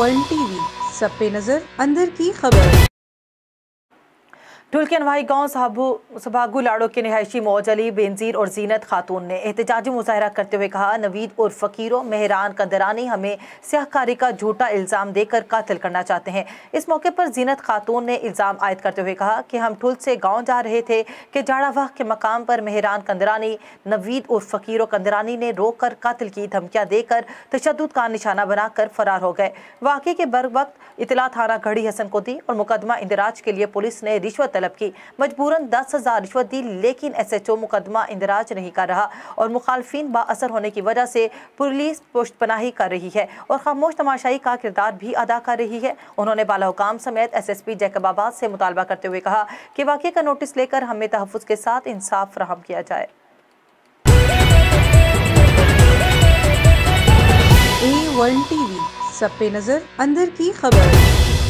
A1 TV, सब पे नजर, अंदर की खबर। टुल के अनवाही गांव सभागू लाड़ो के रिहायशी मौज अली, बेनजीर और जीनत खातून ने एहतजाजी मुजाहरा करते हुए कहा, नवीद और फकीरों मेहरान कंदरानी हमें स्याहकारी का झूठा इल्ज़ाम देकर कातिल करना चाहते हैं। इस मौके पर जीनत खातून ने इल्ज़ाम आयद करते हुए कहा कि हम ठुल से गाँव जा रहे थे कि जाड़ावाह के मकाम पर मेहरान कंदरानी, नवीद और फकीरों कंदरानी ने रोक कर कातिल की धमकियाँ देकर तशद्दुद का निशाना बनाकर फरार हो गए। वाक़े के बर वक्त इतला थाना घड़ी हसन को दी और मुकदमा इंदराज के लिए पुलिस ने रिश्वत तलब की। मजबूरन 10,000 रिश्वत दी, लेकिन SHO मुकदमा इंदराज नहीं कर रहा और मुखालफिन बाअसर होने की वजह से पुलिस पुष्टपनाही कर रही है और खामोश तमाशाई का किरदार भी अदा कर रही है। उन्होंने बाला हुकाम समेत SSP जैकबाबाद से मुतालबा करते हुए कहा कि वाक़े का नोटिस लेकर हमें तहफ़्फ़ुज़ के साथ इंसाफ फराहम किया जाए। A1 टीवी, सब पे नजर, अंदर की खबर।